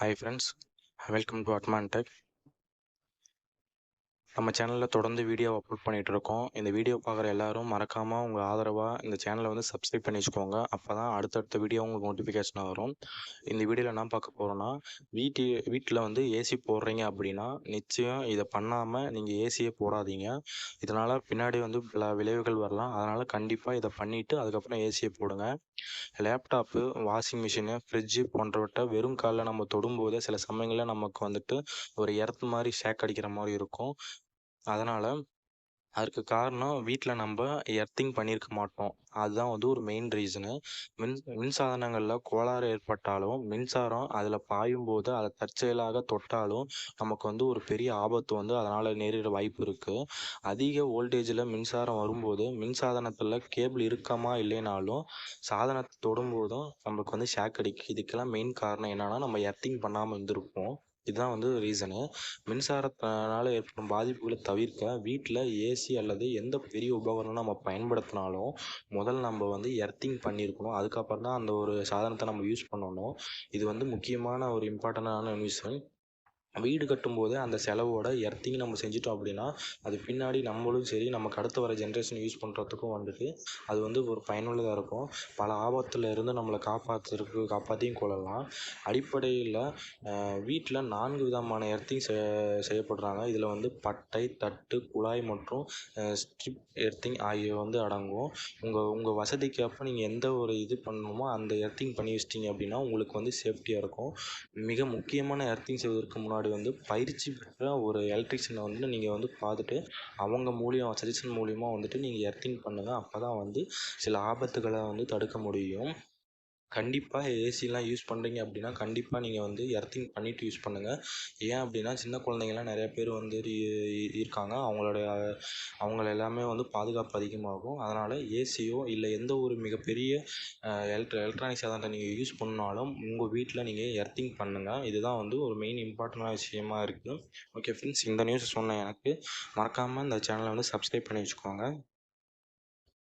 Hi friends, welcome to Atman Tech. நம்ம சேனலில் தொடர்ந்து வீடியோ அப்லோட் பண்ணிகிட்டு இருக்கோம். இந்த வீடியோ பார்க்குற எல்லாரும் மறக்காமல் உங்கள் ஆதரவாக இந்த சேனலை வந்து சப்ஸ்கிரைப் பண்ணி வச்சுக்கோங்க. அப்போ தான் அடுத்தடுத்த வீடியோ உங்களுக்கு நோட்டிஃபிகேஷனாக வரும். இந்த வீடியோவில் என்ன பார்க்க போகிறோன்னா, வீட்டில் வந்து ஏசி போடுறீங்க அப்படின்னா நிச்சயம் இதை பண்ணாமல் நீங்கள் ஏசியே போடாதீங்க. இதனால் பின்னாடி வந்து பல விளைவுகள் வரலாம். அதனால் கண்டிப்பாக இதை பண்ணிவிட்டு அதுக்கப்புறம் ஏசியை போடுங்க. லேப்டாப்பு, வாஷிங் மிஷினு, ஃப்ரிட்ஜு போன்றவற்றை வெறும் காலில் நம்ம தொடும்போதே சில சமயங்களில் நமக்கு வந்துட்டு ஒரு எர்த் மாதிரி ஷேக் அடிக்கிற மாதிரி இருக்கும். அதனால் அதற்கு காரணம் வீட்டில் நம்ம எர்த்திங் பண்ணியிருக்க மாட்டோம். அதுதான் வந்து ஒரு மெயின் ரீசனு. மின்சாதனங்களில் கோளாறு ஏற்பட்டாலும் மின்சாரம் அதில் பாயும்போது அதை தற்செயலாக தொட்டாலும் நமக்கு வந்து ஒரு பெரிய ஆபத்து வந்து அதனால் நேரிட வாய்ப்பு இருக்குது. அதிக வோல்டேஜில் மின்சாரம் வரும்போது மின்சாதனத்தில் கேபிள் இறுக்கமா இல்லைனாலும் சாதனத்தை தொடும்போதும் நமக்கு வந்து ஷாக் அடிக்கும். இதுக்கெல்லாம் மெயின் காரணம் என்னென்னா நம்ம எர்த்திங் பண்ணாமல் இருந்திருப்போம். இதுதான் வந்து ரீசனு. மின்சாரத்தினால் ஏற்படும் பாதிப்புகளை தவிர்க்க வீட்டில் ஏசி அல்லது எந்த பெரிய உபகரணம் நம்ம பயன்படுத்தினாலும் முதல்ல நம்ம வந்து எர்த்திங் பண்ணியிருக்கணும். அதுக்கப்புறம் தான் அந்த ஒரு சாதனத்தை நம்ம யூஸ் பண்ணணும். இது வந்து முக்கியமான ஒரு இம்பார்ட்டண்டான விஷயம். வீடு கட்டும்போது அந்த செலவோட எர்த்திங் நம்ம செஞ்சிட்டோம் அப்படின்னா அது பின்னாடி நம்மளும் சரி நமக்கு அடுத்து வர ஜென்ரேஷன் யூஸ் பண்ணுறதுக்கும் வந்துட்டு அது வந்து ஒரு பயனுள்ளதாக இருக்கும். பல ஆபத்தில் இருந்து நம்மளை காப்பாற்றியும் கொள்ளலாம். அடிப்படையில் வீட்டில் 4 விதமான எர்த்திங் செய்யப்படுறாங்க. இதில் வந்து பட்டை, தட்டு, குழாய் மற்றும் ஸ்ட்ரிப் எர்த்திங் ஆகியவை வந்து அடங்கும். உங்கள் வசதிக்கேற்ப நீங்கள் எந்த ஒரு இது பண்ணணுமோ அந்த எர்த்திங் பண்ணி வச்சிட்டிங்க அப்படின்னா உங்களுக்கு வந்து சேஃப்டியாக இருக்கும். மிக முக்கியமான எர்த்திங் செய்வதற்கு முன்னாடி வந்து பயிற்சி பெற்ற ஒரு எலக்ட்ரீஷியனை வந்து நீங்கள் வந்து பார்த்துட்டு அவங்க சஜஷன் மூலியமாக வந்துட்டு நீங்கள் எர்த்திங் பண்ணுங்கள். அப்போ தான் வந்து சில ஆபத்துகளை வந்து தடுக்க முடியும். கண்டிப்பாக ஏசிலாம் யூஸ் பண்ணுறீங்க அப்படின்னா கண்டிப்பாக நீங்கள் வந்து எர்த்திங் பண்ணிவிட்டு யூஸ் பண்ணுங்கள். ஏன் அப்படின்னா சின்ன குழந்தைங்கள்லாம் நிறைய பேர் வந்து இருக்காங்க. அவங்கள எல்லாமே வந்து பாதுகாப்பு அதிகமாகும். அதனால் ஏசியோ இல்லை எந்த ஒரு மிகப்பெரிய எலக்ட்ரானிக் சாதனத்தை நீங்கள் யூஸ் பண்ணாலும் உங்கள் வீட்டில் நீங்கள் எர்த்திங் பண்ணுங்கள். இதுதான் வந்து ஒரு மெயின் இம்பார்ட்டண்டான விஷயமா இருக்குது. ஓகே ஃப்ரெண்ட்ஸ், இந்த நியூஸ் சொன்ன எனக்கு மறக்காமல் இந்த சேனலை வந்து சப்ஸ்கிரைப் பண்ணி வச்சுக்கோங்க.